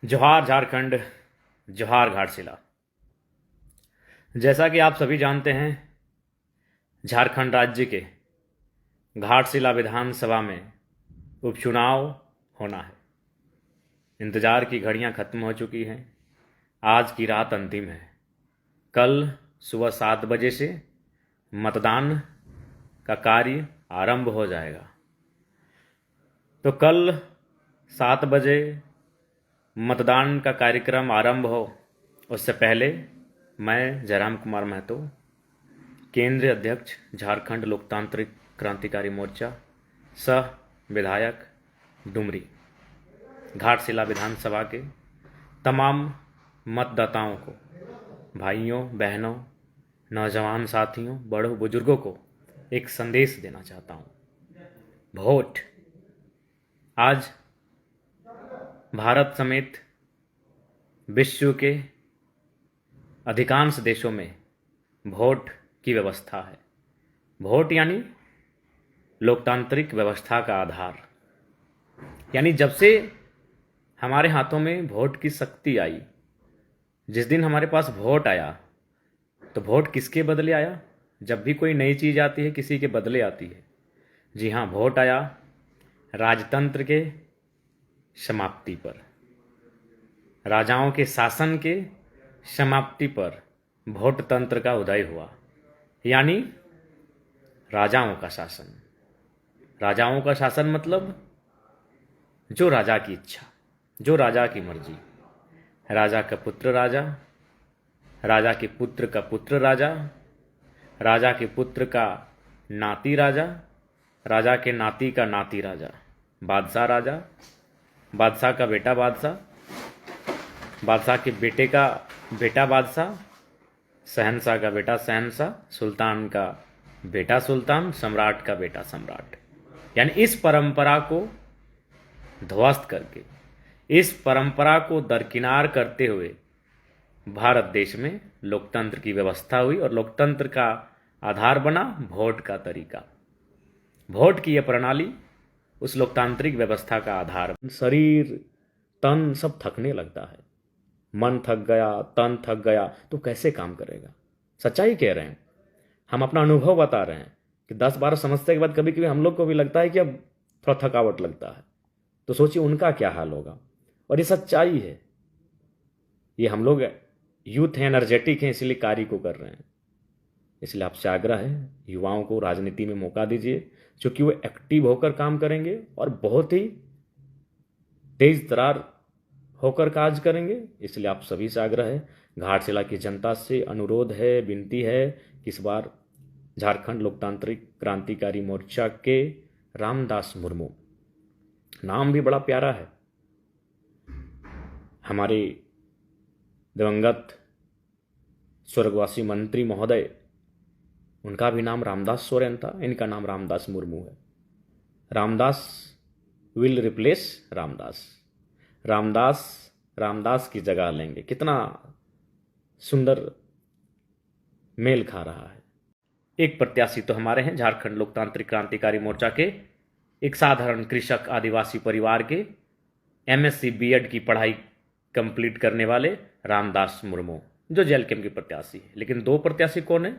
जोहार झारखंड, जोहार घाटशिला। जैसा कि आप सभी जानते हैं, झारखंड राज्य के घाटशिला विधानसभा में उपचुनाव होना है। इंतज़ार की घड़ियां ख़त्म हो चुकी हैं। आज की रात अंतिम है। कल सुबह 7 बजे से मतदान का कार्य आरंभ हो जाएगा। तो कल 7 बजे मतदान का कार्यक्रम आरंभ हो उससे पहले मैं जयराम कुमार महतो, केंद्रीय अध्यक्ष झारखंड लोकतांत्रिक क्रांतिकारी मोर्चा, सह विधायक डुमरी, घाटशिला विधानसभा के तमाम मतदाताओं को, भाइयों बहनों, नौजवान साथियों, बड़ों बुजुर्गों को एक संदेश देना चाहता हूँ। वोट आज भारत समेत विश्व के अधिकांश देशों में वोट की व्यवस्था है। वोट यानी लोकतांत्रिक व्यवस्था का आधार। यानी जब से हमारे हाथों में वोट की शक्ति आई, जिस दिन हमारे पास वोट आया, तो वोट किसके बदले आया? जब भी कोई नई चीज़ आती है, किसी के बदले आती है। जी हाँ, वोट आया राजतंत्र के समाप्ति पर, राजाओं के शासन के समाप्ति पर वोट तंत्र का उदय हुआ। यानी राजाओं का शासन। राजाओं का शासन मतलब जो राजा की इच्छा, जो राजा की मर्जी। राजा का पुत्र राजा, राजा के पुत्र का पुत्र राजा, राजा के पुत्र का नाती राजा, राजा के नाती का नाती राजा, बादशाह राजा, बादशाह का बेटा बादशाह, बादशाह के बेटे का बेटा बादशाह, शहंशाह का बेटा शहंशाह, सुल्तान का बेटा सुल्तान, सम्राट का बेटा सम्राट। यानी इस परंपरा को ध्वस्त करके, इस परंपरा को दरकिनार करते हुए भारत देश में लोकतंत्र की व्यवस्था हुई और लोकतंत्र का आधार बना वोट का तरीका। वोट की यह प्रणाली उस लोकतांत्रिक व्यवस्था का आधार। शरीर तन सब थकने लगता है, मन थक गया, तन थक गया, तो कैसे काम करेगा? सच्चाई कह रहे हैं, हम अपना अनुभव बता रहे हैं कि 10-12 समस्या के बाद कभी कभी हम लोग को भी लगता है कि अब थोड़ा थकावट लगता है। तो सोचिए उनका क्या हाल होगा। और ये सच्चाई है। ये हम लोग यूथ हैं, एनर्जेटिक हैं, इसलिए कार्य को कर रहे हैं। इसलिए आपसे आग्रह है, युवाओं को राजनीति में मौका दीजिए, क्योंकि वो एक्टिव होकर काम करेंगे और बहुत ही तेज तरार होकर काज करेंगे। इसलिए आप सभी से आग्रह है, घाटशिला की जनता से अनुरोध है, विनती है कि इस बार झारखंड लोकतांत्रिक क्रांतिकारी मोर्चा के रामदास मुर्मू, नाम भी बड़ा प्यारा है। हमारे दिवंगत स्वर्गवासी मंत्री महोदय, उनका भी नाम रामदास सोरेन था, इनका नाम रामदास मुर्मू है। Ramdas will replace Ramdas. रामदास रामदास की जगह लेंगे। कितना सुंदर मेल खा रहा है। एक प्रत्याशी तो हमारे हैं झारखंड लोकतांत्रिक क्रांतिकारी मोर्चा के, एक साधारण कृषक आदिवासी परिवार के एमएससी बीएड की पढ़ाई कंप्लीट करने वाले रामदास मुर्मू, जो जेएलकेएम के प्रत्याशी है। लेकिन 2 प्रत्याशी कौन है?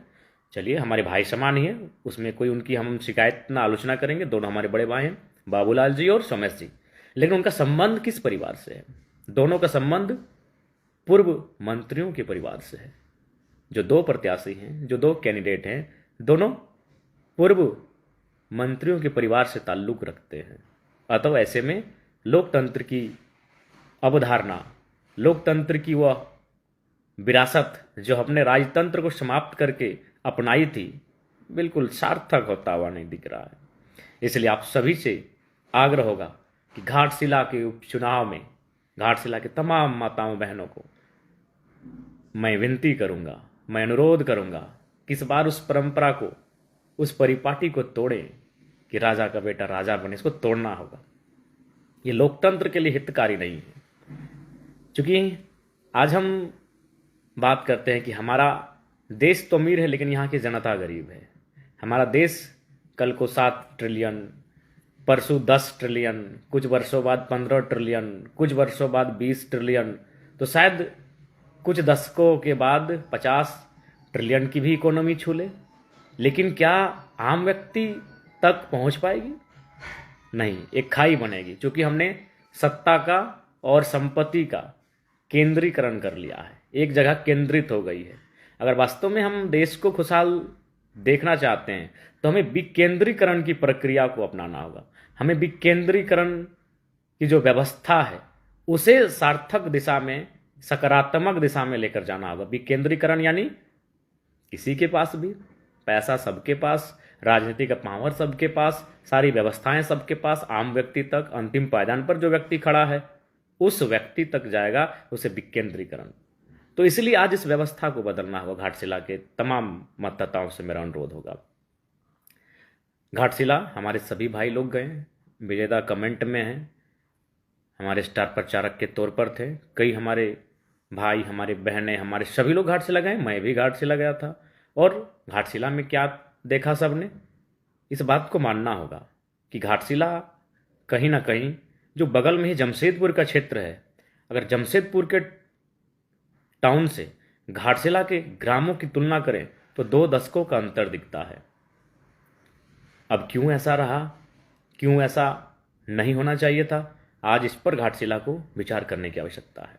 चलिए, हमारे भाई समान ही है, उसमें कोई उनकी हम शिकायत ना आलोचना करेंगे। दोनों हमारे बड़े भाई हैं, बाबूलाल जी और सोमेश जी। लेकिन उनका संबंध किस परिवार से है? दोनों का संबंध पूर्व मंत्रियों के परिवार से है। जो 2 प्रत्याशी हैं, जो 2 कैंडिडेट हैं, दोनों पूर्व मंत्रियों के परिवार से ताल्लुक रखते हैं। अतः ऐसे में लोकतंत्र की अवधारणा, लोकतंत्र की वह विरासत जो हमने राजतंत्र को समाप्त करके अपनाई थी, बिल्कुल सार्थक होता हुआ नहीं दिख रहा है। इसलिए आप सभी से आग्रह होगा कि घाटशिला के उपचुनाव में घाटशिला के तमाम माताओं बहनों को मैं विनती करूंगा, मैं अनुरोध करूंगा कि इस बार उस परंपरा को, उस परिपाटी को तोड़ें कि राजा का बेटा राजा बने। इसको तोड़ना होगा। ये लोकतंत्र के लिए हितकारी नहीं है। क्योंकि आज हम बात करते हैं कि हमारा देश तो अमीर है, लेकिन यहाँ की जनता गरीब है। हमारा देश कल को 7 ट्रिलियन परसों 10 ट्रिलियन, कुछ वर्षों बाद 15 ट्रिलियन, कुछ वर्षों बाद 20 ट्रिलियन, तो शायद कुछ दशकों के बाद 50 ट्रिलियन की भी इकोनॉमी छू ले। लेकिन क्या आम व्यक्ति तक पहुंच पाएगी? नहीं, एक खाई बनेगी, क्योंकि हमने सत्ता का और संपत्ति का केंद्रीकरण कर लिया है, एक जगह केंद्रित हो गई है। अगर वास्तव में हम देश को खुशहाल देखना चाहते हैं तो हमें विकेंद्रीकरण की प्रक्रिया को अपनाना होगा। हमें विकेंद्रीकरण की जो व्यवस्था है उसे सार्थक दिशा में, सकारात्मक दिशा में लेकर जाना होगा। विकेंद्रीकरण यानी किसी के पास भी पैसा, सबके पास राजनीति का पावर, सबके पास सारी व्यवस्थाएं, सबके पास, आम व्यक्ति तक, अंतिम पायदान पर जो व्यक्ति खड़ा है उस व्यक्ति तक जाएगा, उसे विकेंद्रीकरण। तो इसलिए आज इस व्यवस्था को बदलना होगा। घाटशिला के तमाम मतदाताओं से मेरा अनुरोध होगा। घाटशिला हमारे सभी भाई लोग गए, विजेता कमेंट में हैं, हमारे स्टार प्रचारक के तौर पर थे। कई हमारे भाई, हमारे बहनें, हमारे सभी लोग घाटशिला गए, मैं भी घाटशिला गया था। और घाटशिला में क्या देखा सबने? इस बात को मानना होगा कि घाटशिला कहीं ना कहीं, जो बगल में ही जमशेदपुर का क्षेत्र है, अगर जमशेदपुर के टाउन से घाटशिला के ग्रामों की तुलना करें तो 2 दशकों का अंतर दिखता है। अब क्यों ऐसा रहा, क्यों ऐसा नहीं होना चाहिए था? आज इस पर घाटशिला को विचार करने की आवश्यकता है।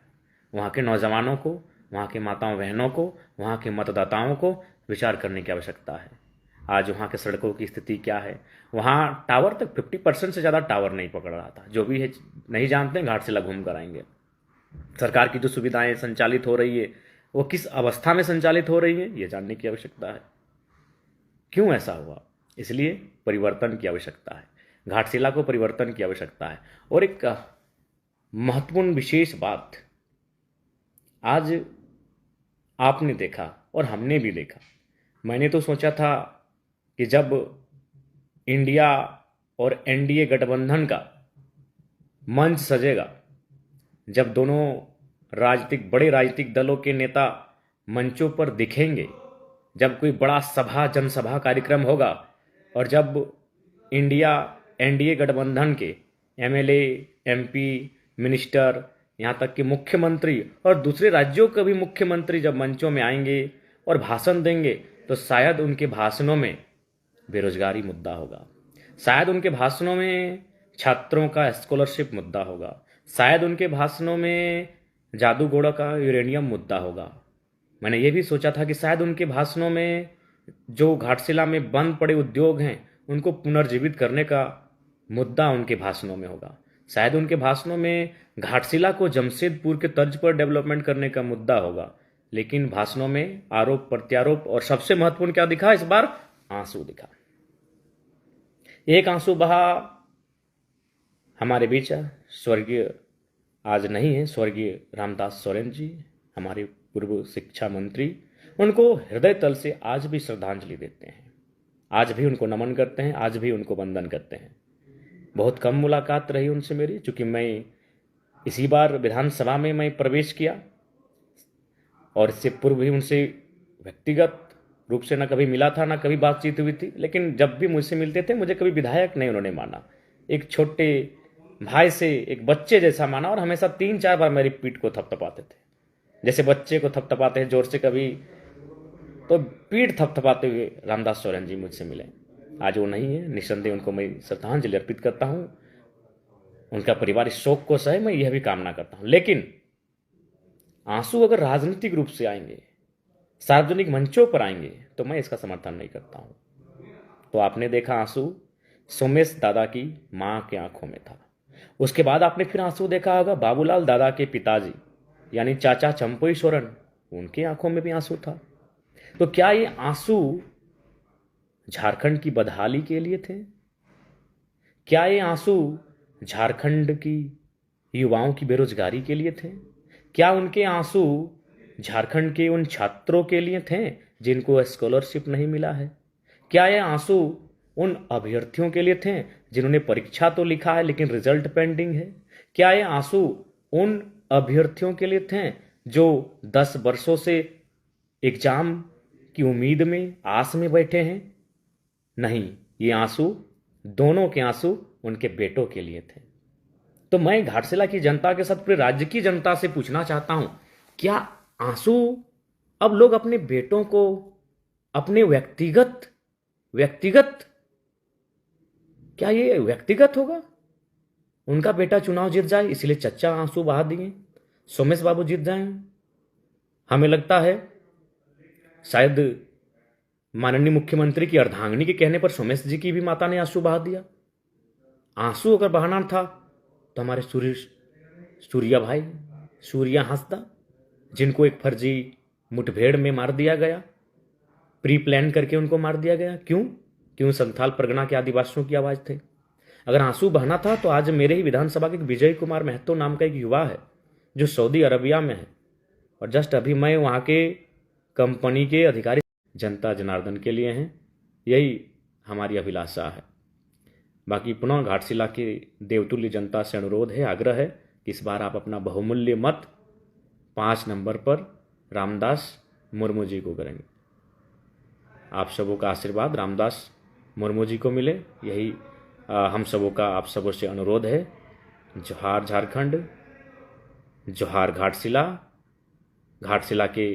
वहाँ के नौजवानों को, वहाँ के माताओं बहनों को, वहाँ के मतदाताओं को विचार करने की आवश्यकता है। आज वहाँ के सड़कों की स्थिति क्या है? वहाँ टावर तक 50% से ज़्यादा टावर नहीं पकड़ रहा था। जो भी है नहीं जानते, घाटशिला घूम कर आएंगे। सरकार की जो सुविधाएं संचालित हो रही है वो किस अवस्था में संचालित हो रही है, ये जानने की आवश्यकता है। क्यों ऐसा हुआ? इसलिए परिवर्तन की आवश्यकता है, घाटशिला को परिवर्तन की आवश्यकता है। और एक महत्वपूर्ण विशेष बात, आज आपने देखा और हमने भी देखा, मैंने तो सोचा था कि जब इंडिया और एनडीए गठबंधन का मंच सजेगा, जब दोनों बड़े राजनीतिक दलों के नेता मंचों पर दिखेंगे, जब कोई बड़ा सभा, जनसभा कार्यक्रम होगा, और जब इंडिया एनडीए गठबंधन के एमएलए, एमपी, मिनिस्टर, यहाँ तक कि मुख्यमंत्री और दूसरे राज्यों के भी मुख्यमंत्री जब मंचों में आएंगे और भाषण देंगे, तो शायद उनके भाषणों में बेरोजगारी मुद्दा होगा, शायद उनके भाषणों में छात्रों का स्कॉलरशिप मुद्दा होगा, शायद उनके भाषणों में जादूगोड़ा का यूरेनियम मुद्दा होगा। मैंने ये भी सोचा था कि शायद उनके भाषणों में जो घाटशिला में बंद पड़े उद्योग हैं उनको पुनर्जीवित करने का मुद्दा उनके भाषणों में होगा। शायद उनके भाषणों में घाटशिला को जमशेदपुर के तर्ज पर डेवलपमेंट करने का मुद्दा होगा। लेकिन भाषणों में आरोप प्रत्यारोप, और सबसे महत्वपूर्ण क्या दिखा इस बार? आंसू दिखा। एक आंसू बहा हमारे बीच स्वर्गीय, आज नहीं है, स्वर्गीय रामदास सोरेन जी, हमारे पूर्व शिक्षा मंत्री। उनको हृदय तल से आज भी श्रद्धांजलि देते हैं, आज भी उनको नमन करते हैं, आज भी उनको वंदन करते हैं। बहुत कम मुलाकात रही उनसे मेरी, चूँकि मैं इसी बार विधानसभा में मैं प्रवेश किया, और इससे पूर्व भी उनसे व्यक्तिगत रूप से ना कभी मिला था, ना कभी बातचीत हुई थी। लेकिन जब भी मुझसे मिलते थे मुझे कभी विधायक नहीं उन्होंने माना, एक छोटे भाई से, एक बच्चे जैसा माना, और हमेशा 3-4 बार मेरी पीठ को थपथपाते थे, जैसे बच्चे को थपथपाते हैं जोर से कभी, तो पीठ थपथपाते हुए रामदास सोरेन जी मुझसे मिले। आज वो नहीं है, निस्संदेह उनको मैं श्रद्धांजलि अर्पित करता हूँ। उनका परिवार इस शोक को सहे, मैं यह भी कामना करता हूँ। लेकिन आंसू अगर राजनीतिक रूप से आएंगे, सार्वजनिक मंचों पर आएंगे, तो मैं इसका समर्थन नहीं करता हूँ। तो आपने देखा आंसू सोमेश दादा की माँ के आंखों में था। उसके बाद आपने फिर आंसू देखा होगा बाबूलाल दादा के पिताजी यानी चाचा चंपोई सोरेन, उनकी आंखों में भी आंसू था। तो क्या ये आंसू झारखंड की बदहाली के लिए थे? क्या ये आंसू झारखंड की युवाओं की बेरोजगारी के लिए थे? क्या उनके आंसू झारखंड के उन छात्रों के लिए थे जिनको स्कॉलरशिप नहीं मिला है? क्या ये आंसू उन अभ्यर्थियों के लिए थे जिन्होंने परीक्षा तो लिखा है लेकिन रिजल्ट पेंडिंग है? क्या ये आंसू उन अभ्यर्थियों के लिए थे जो 10 वर्षों से एग्जाम की उम्मीद में, आस में बैठे हैं? नहीं, ये आंसू, दोनों के आंसू उनके बेटों के लिए थे। तो मैं घाटशिला की जनता के साथ पूरे राज्य की जनता से पूछना चाहता हूं, क्या आंसू अब लोग अपने बेटों को अपने व्यक्तिगत व्यक्तिगत क्या ये व्यक्तिगत होगा? उनका बेटा चुनाव जीत जाए इसलिए चच्चा आंसू बहा दिए, सोमेश बाबू जीत जाए। हमें लगता है शायद माननीय मुख्यमंत्री की अर्धांगिनी के कहने पर सोमेश जी की भी माता ने आंसू बहा दिया। आंसू अगर बहाना था तो हमारे सूर्या भाई, सूर्या हंसदा, जिनको एक फर्जी मुठभेड़ में मार दिया गया, प्री प्लान करके उनको मार दिया गया। क्यों संथाल परगना के आदिवासियों की आवाज थे। अगर आंसू बहना था तो आज मेरे ही विधानसभा के विजय कुमार महतो नाम का एक युवा है जो सऊदी अरबिया में है, और जस्ट अभी मैं वहाँ के कंपनी के अधिकारी जनता जनार्दन के लिए हैं, यही हमारी अभिलाषा है। बाकी पुनः घाटशिला की देवतुल्य जनता से अनुरोध है, आग्रह है कि इस बार आप अपना बहुमूल्य मत 5 नंबर पर रामदास मुर्मू जी को करेंगे। आप सबों का आशीर्वाद रामदास मुर्मू जी को मिले, यही हम सबों का आप सबों से अनुरोध है। जोहार झारखंड, जोहार घाटशिला। घाटशिला के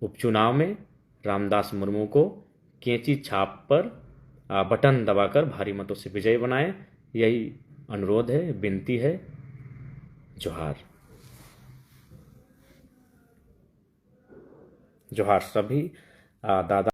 उपचुनाव में रामदास मुर्मू को कैंची छाप पर बटन दबाकर भारी मतों से विजयी बनाएं, यही अनुरोध है, विनती है। जोहार। जोहार सभी दादा